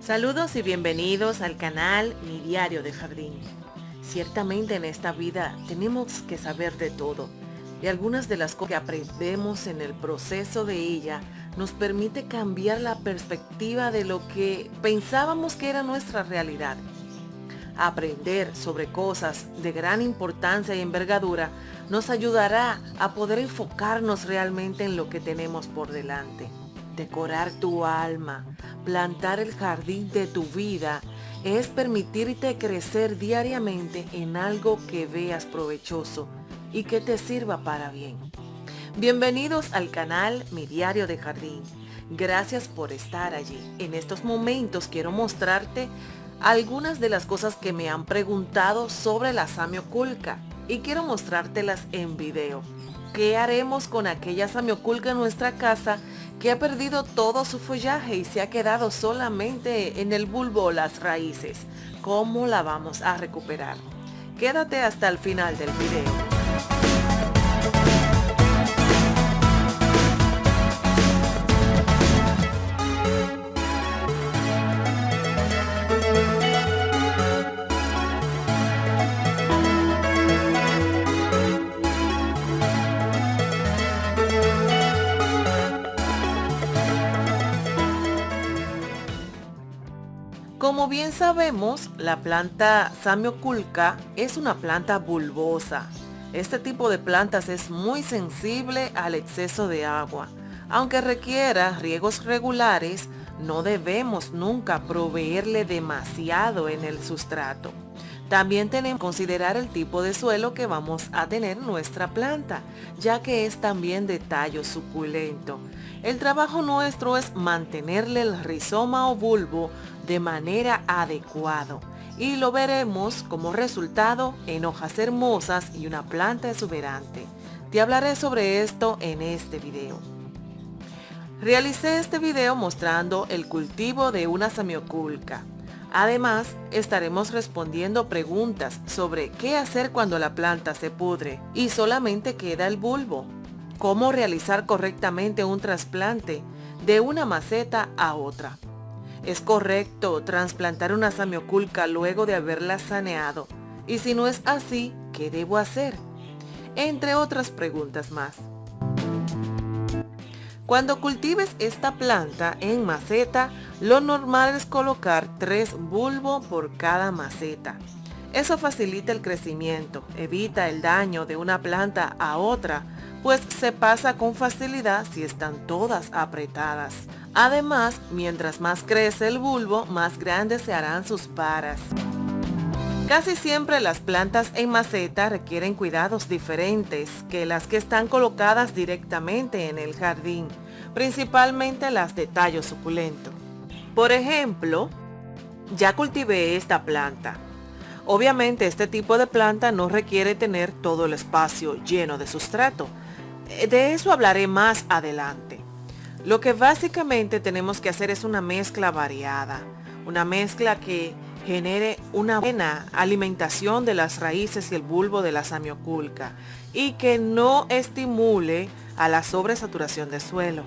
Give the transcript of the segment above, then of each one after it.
Saludos y bienvenidos al canal Mi Diario de Jardín. Ciertamente en esta vida tenemos que saber de todo y algunas de las cosas que aprendemos en el proceso de ella nos permite cambiar la perspectiva de lo que pensábamos que era nuestra realidad. Aprender sobre cosas de gran importancia y envergadura nos ayudará a poder enfocarnos realmente en lo que tenemos por delante. Decorar tu alma, plantar el jardín de tu vida, es permitirte crecer diariamente en algo que veas provechoso y que te sirva para bien. Bienvenidos al canal Mi Diario de Jardín. Gracias por estar allí. En estos momentos quiero mostrarte algunas de las cosas que me han preguntado sobre la samioculca y quiero mostrártelas en video. ¿Qué haremos con aquella samioculca en nuestra casa que ha perdido todo su follaje y se ha quedado solamente en el bulbo o las raíces? ¿Cómo la vamos a recuperar? Quédate hasta el final del video. Como bien sabemos, la planta samioculca es una planta bulbosa. Este tipo de plantas es muy sensible al exceso de agua. Aunque requiera riegos regulares, no debemos nunca proveerle demasiado en el sustrato. También tenemos que considerar el tipo de suelo que vamos a tener nuestra planta, ya que es también de tallo suculento. El trabajo nuestro es mantenerle el rizoma o bulbo de manera adecuada y lo veremos como resultado en hojas hermosas y una planta exuberante. Te hablaré sobre esto en este video. Realicé este video mostrando el cultivo de una samioculca. Además, estaremos respondiendo preguntas sobre qué hacer cuando la planta se pudre y solamente queda el bulbo. Cómo realizar correctamente un trasplante de una maceta a otra. ¿Es correcto trasplantar una samioculca luego de haberla saneado? Y si no es así, ¿qué debo hacer? Entre otras preguntas más. Cuando cultives esta planta en maceta, lo normal es colocar 3 bulbos por cada maceta. Eso facilita el crecimiento, evita el daño de una planta a otra, pues se pasa con facilidad si están todas apretadas. Además, mientras más crece el bulbo, más grandes se harán sus varas. Casi siempre las plantas en maceta requieren cuidados diferentes que las que están colocadas directamente en el jardín, principalmente las de tallo suculento. Por ejemplo, ya cultivé esta planta. Obviamente este tipo de planta no requiere tener todo el espacio lleno de sustrato. De eso hablaré más adelante. Lo que básicamente tenemos que hacer es una mezcla variada, una mezcla que genere una buena alimentación de las raíces y el bulbo de la samioculca y que no estimule a la sobresaturación de suelo.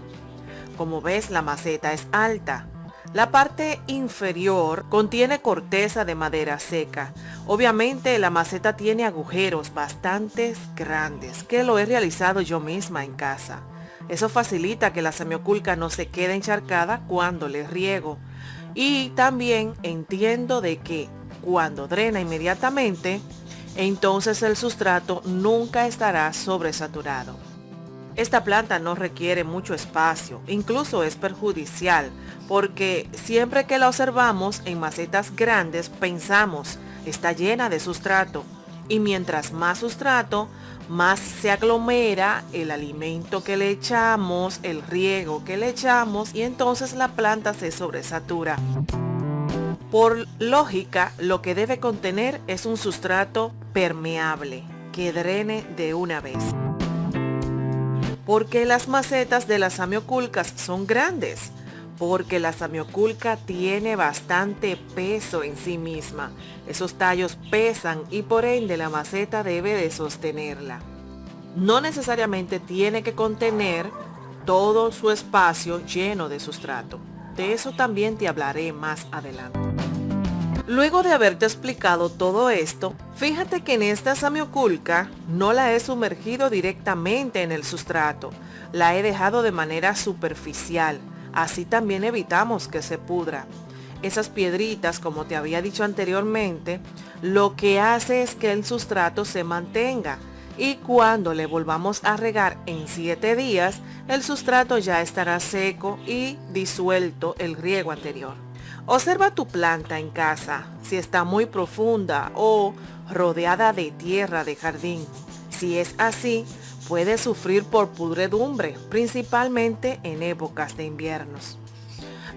Como ves, la maceta es alta. La parte inferior contiene corteza de madera seca. Obviamente la maceta tiene agujeros bastante grandes que lo he realizado yo misma en casa. Eso facilita que la samioculca no se quede encharcada cuando le riego. Y también entiendo de que cuando drena inmediatamente, entonces el sustrato nunca estará sobresaturado. Esta planta no requiere mucho espacio, incluso es perjudicial, porque siempre que la observamos en macetas grandes pensamos, está llena de sustrato, y mientras más sustrato, más se aglomera el alimento que le echamos, el riego que le echamos, y entonces la planta se sobresatura. Por lógica, lo que debe contener es un sustrato permeable, que drene de una vez. ¿Por qué las macetas de las samioculcas son grandes? Porque la samioculca tiene bastante peso en sí misma. Esos tallos pesan y por ende la maceta debe de sostenerla. No necesariamente tiene que contener todo su espacio lleno de sustrato. de eso también te hablaré más adelante. Luego de haberte explicado todo esto, fíjate que en esta samioculca no la he sumergido directamente en el sustrato, la he dejado de manera superficial, así también evitamos que se pudra. Esas piedritas, como te había dicho anteriormente, lo que hace es que el sustrato se mantenga y cuando le volvamos a regar en 7 días, el sustrato ya estará seco y disuelto el riego anterior. Observa tu planta en casa, si está muy profunda o rodeada de tierra de jardín. Si es así, puede sufrir por pudredumbre, principalmente en épocas de inviernos.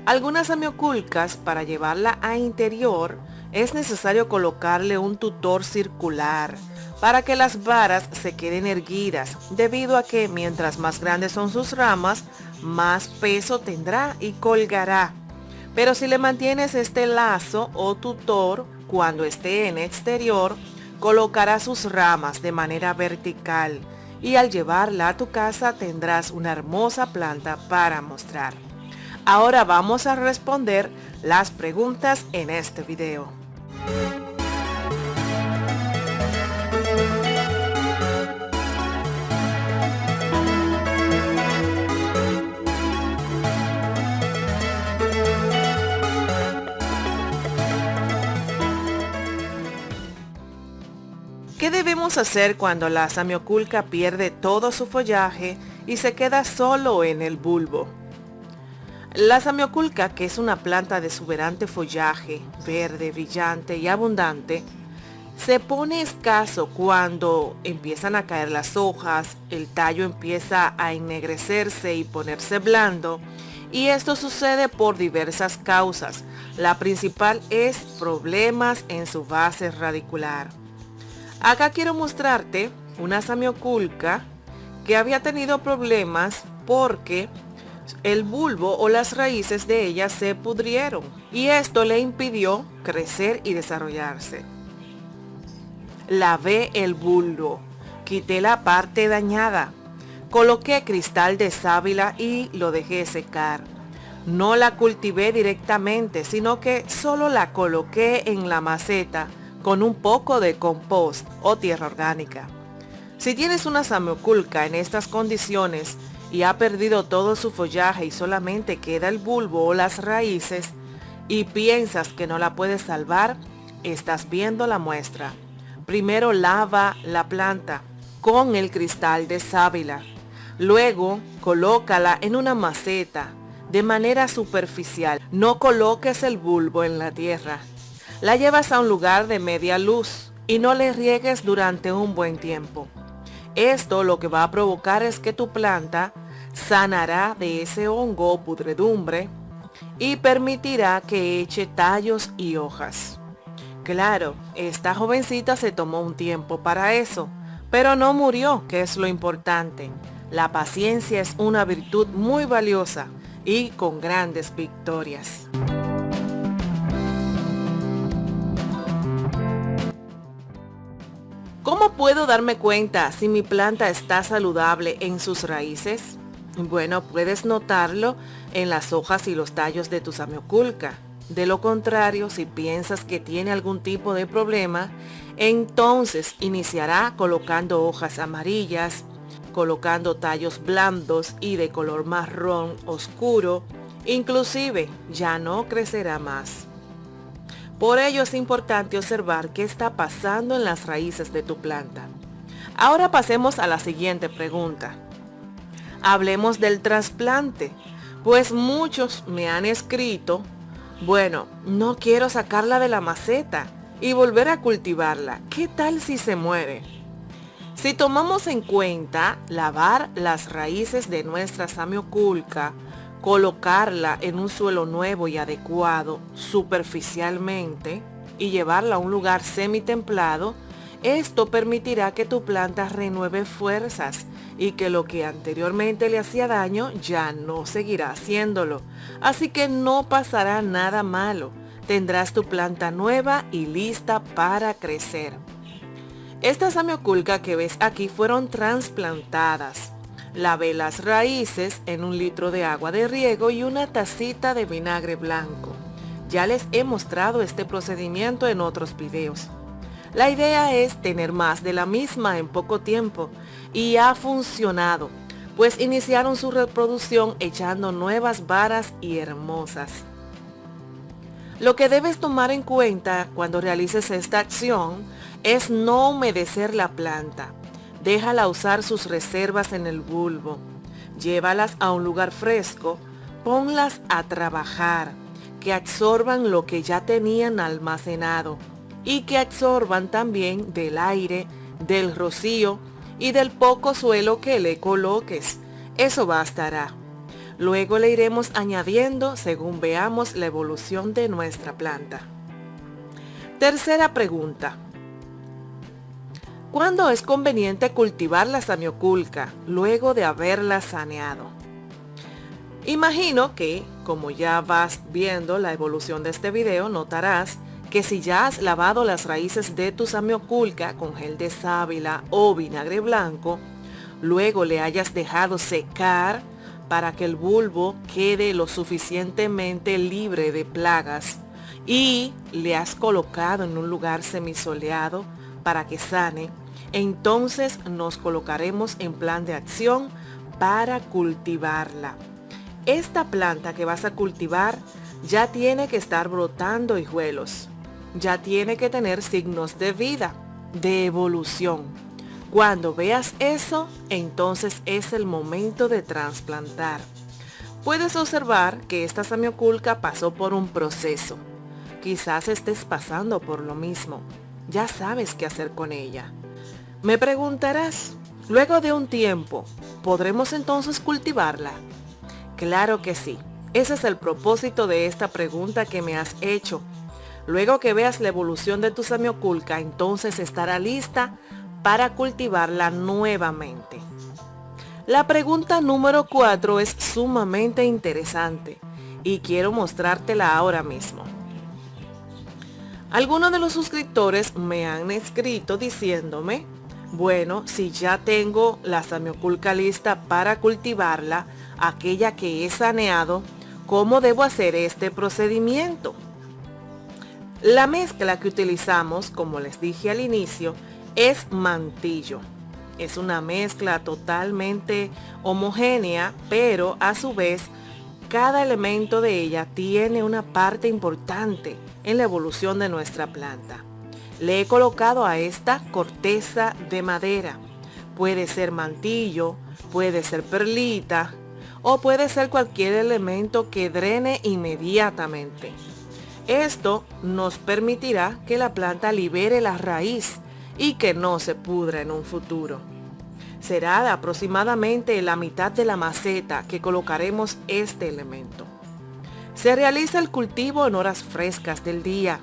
Algunas samioculcas, para llevarla a interior, es necesario colocarle un tutor circular para que las varas se queden erguidas, debido a que mientras más grandes son sus ramas, más peso tendrá y colgará. Pero si le mantienes este lazo o tutor, cuando esté en exterior, colocará sus ramas de manera vertical y al llevarla a tu casa tendrás una hermosa planta para mostrar. Ahora vamos a responder las preguntas en este video. ¿Qué debemos hacer cuando la samioculca pierde todo su follaje y se queda solo en el bulbo? La samioculca, que es una planta de exuberante follaje, verde, brillante y abundante, se pone escaso cuando empiezan a caer las hojas, el tallo empieza a ennegrecerse y ponerse blando, y esto sucede por diversas causas. La principal es problemas en su base radicular. Acá quiero mostrarte una samioculca que había tenido problemas porque el bulbo o las raíces de ella se pudrieron y esto le impidió crecer y desarrollarse. Lavé el bulbo, quité la parte dañada, coloqué cristal de sábila y lo dejé secar. No la cultivé directamente, sino que solo la coloqué en la maceta con un poco de compost o tierra orgánica. Si tienes una samioculca en estas condiciones y ha perdido todo su follaje y solamente queda el bulbo o las raíces y piensas que no la puedes salvar, estás viendo la muestra. Primero lava la planta con el cristal de sábila. Luego colócala en una maceta de manera superficial. No coloques el bulbo en la tierra. La llevas a un lugar de media luz y no le riegues durante un buen tiempo. Esto lo que va a provocar es que tu planta sanará de ese hongo o pudredumbre y permitirá que eche tallos y hojas. Claro, esta jovencita se tomó un tiempo para eso, pero no murió, que es lo importante. La paciencia es una virtud muy valiosa y con grandes victorias. ¿Cómo puedo darme cuenta si mi planta está saludable en sus raíces? Bueno, puedes notarlo en las hojas y los tallos de tu samioculca. De lo contrario, si piensas que tiene algún tipo de problema, entonces iniciará colocando hojas amarillas, colocando tallos blandos y de color marrón oscuro, inclusive ya no crecerá más. Por ello es importante observar qué está pasando en las raíces de tu planta. Ahora pasemos a la siguiente pregunta. Hablemos del trasplante, pues muchos me han escrito, bueno, no quiero sacarla de la maceta y volver a cultivarla. ¿Qué tal si se muere? Si tomamos en cuenta lavar las raíces de nuestra samioculca, colocarla en un suelo nuevo y adecuado superficialmente y llevarla a un lugar semitemplado, esto permitirá que tu planta renueve fuerzas y que lo que anteriormente le hacía daño ya no seguirá haciéndolo. Así que no pasará nada malo. Tendrás tu planta nueva y lista para crecer. Estas samioculca que ves aquí fueron trasplantadas. Lavé las raíces en 1 litro de agua de riego y una tacita de vinagre blanco. Ya les he mostrado este procedimiento en otros videos. La idea es tener más de la misma en poco tiempo y ha funcionado, pues iniciaron su reproducción echando nuevas varas y hermosas. Lo que debes tomar en cuenta cuando realices esta acción es no humedecer la planta. Déjala usar sus reservas en el bulbo. Llévalas a un lugar fresco, ponlas a trabajar, que absorban lo que ya tenían almacenado y que absorban también del aire, del rocío y del poco suelo que le coloques. Eso bastará. Luego le iremos añadiendo según veamos la evolución de nuestra planta. Tercera pregunta. ¿Cuándo es conveniente cultivar la samioculca luego de haberla saneado? Imagino que, como ya vas viendo la evolución de este video, notarás que si ya has lavado las raíces de tu samioculca con gel de sábila o vinagre blanco, luego le hayas dejado secar para que el bulbo quede lo suficientemente libre de plagas y le has colocado en un lugar semisoleado para que sane, entonces nos colocaremos en plan de acción para cultivarla. Esta planta que vas a cultivar ya tiene que estar brotando hijuelos, ya tiene que tener signos de vida, de evolución. Cuando veas eso, entonces es el momento de trasplantar. Puedes observar que esta samioculca pasó por un proceso. Quizás estés pasando por lo mismo. Ya sabes qué hacer con ella. Me preguntarás, luego de un tiempo, ¿podremos entonces cultivarla? Claro que sí. Ese es el propósito de esta pregunta que me has hecho. Luego que veas la evolución de tu samioculca, entonces estará lista para cultivarla nuevamente. La pregunta número 4 es sumamente interesante y quiero mostrártela ahora mismo. Algunos de los suscriptores me han escrito diciéndome, bueno, si ya tengo la samioculca lista para cultivarla, aquella que he saneado, ¿cómo debo hacer este procedimiento? La mezcla que utilizamos, como les dije al inicio, es mantillo. Es una mezcla totalmente homogénea, pero a su vez, cada elemento de ella tiene una parte importante en la evolución de nuestra planta. Le he colocado a esta corteza de madera. Puede ser mantillo, puede ser perlita o puede ser cualquier elemento que drene inmediatamente. Esto nos permitirá que la planta libere la raíz y que no se pudra en un futuro. Será de aproximadamente la mitad de la maceta que colocaremos este elemento. Se realiza el cultivo en horas frescas del día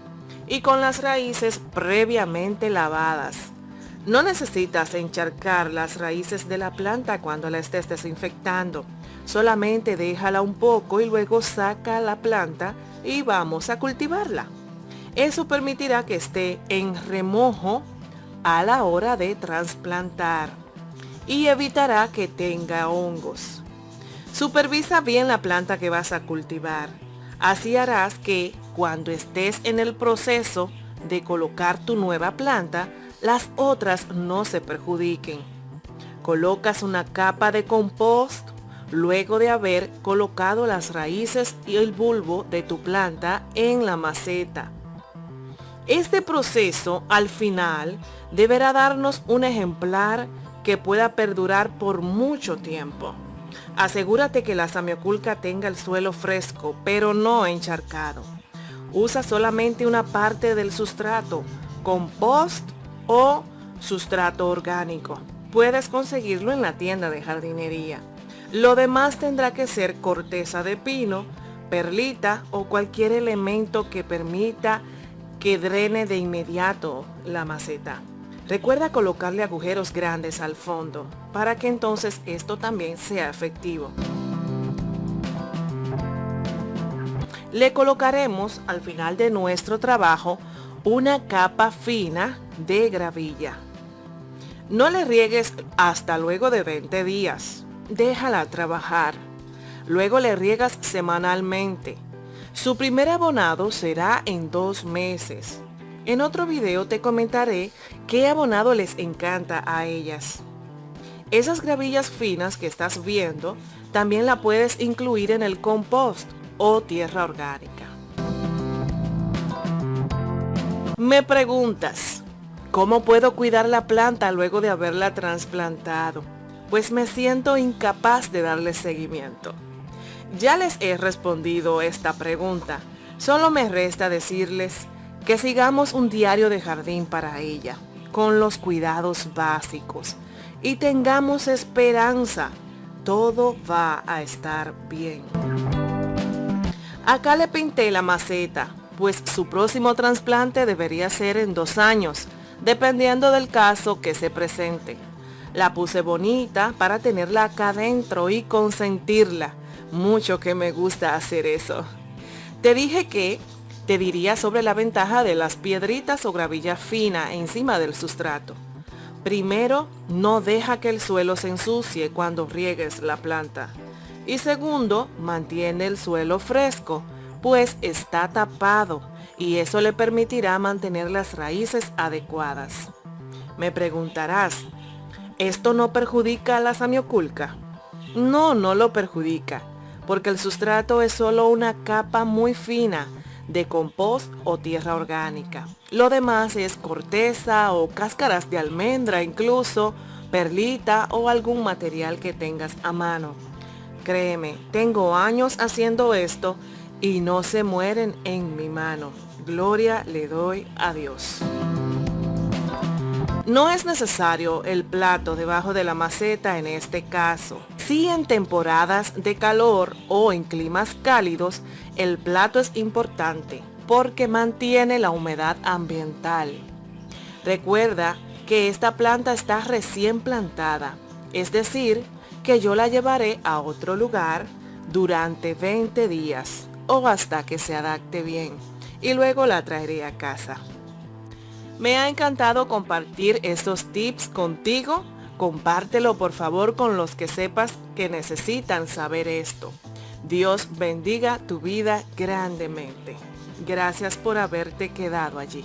y con las raíces previamente lavadas. No necesitas encharcar las raíces de la planta cuando la estés desinfectando. Solamente déjala un poco y luego saca la planta y vamos a cultivarla. Eso permitirá que esté en remojo a la hora de trasplantar y evitará que tenga hongos. Supervisa bien la planta que vas a cultivar. Así harás que cuando estés en el proceso de colocar tu nueva planta, las otras no se perjudiquen. Colocas una capa de compost luego de haber colocado las raíces y el bulbo de tu planta en la maceta. Este proceso al final deberá darnos un ejemplar que pueda perdurar por mucho tiempo. Asegúrate que la samioculca tenga el suelo fresco, pero no encharcado. Usa solamente una parte del sustrato, compost o sustrato orgánico. Puedes conseguirlo en la tienda de jardinería. Lo demás tendrá que ser corteza de pino, perlita o cualquier elemento que permita que drene de inmediato la maceta. Recuerda colocarle agujeros grandes al fondo para que entonces esto también sea efectivo. Le colocaremos al final de nuestro trabajo una capa fina de gravilla. No le riegues hasta luego de 20 días. déjala trabajar. Luego le riegas semanalmente. Su primer abonado será en 2 meses. En otro video te comentaré qué abonado les encanta a ellas. Esas gravillas finas que estás viendo, también la puedes incluir en el compost o tierra orgánica. Me preguntas, ¿cómo puedo cuidar la planta luego de haberla trasplantado? Pues me siento incapaz de darle seguimiento. Ya les he respondido esta pregunta, solo me resta decirles que sigamos un diario de jardín para ella, con los cuidados básicos, y tengamos esperanza, todo va a estar bien. Acá le pinté la maceta, pues su próximo trasplante debería ser en 2 años, dependiendo del caso que se presente. La puse bonita para tenerla acá adentro y consentirla, mucho que me gusta hacer eso. Te dije que te diría sobre la ventaja de las piedritas o gravilla fina encima del sustrato. Primero, no deja que el suelo se ensucie cuando riegues la planta. Y segundo, mantiene el suelo fresco, pues está tapado y eso le permitirá mantener las raíces adecuadas. Me preguntarás, ¿esto no perjudica a la samioculca? No, no lo perjudica, porque el sustrato es solo una capa muy fina de compost o tierra orgánica. Lo demás es corteza o cáscaras de almendra, incluso perlita o algún material que tengas a mano. Créeme, tengo años haciendo esto y no se mueren en mi mano. Gloria le doy a Dios. No es necesario el plato debajo de la maceta en este caso. Sí, en temporadas de calor o en climas cálidos, el plato es importante porque mantiene la humedad ambiental. Recuerda que esta planta está recién plantada, es decir, que yo la llevaré a otro lugar durante 20 días o hasta que se adapte bien y luego la traeré a casa. Me ha encantado compartir estos tips contigo. Compártelo por favor con los que sepas que necesitan saber esto. Dios bendiga tu vida grandemente. Gracias por haberte quedado allí.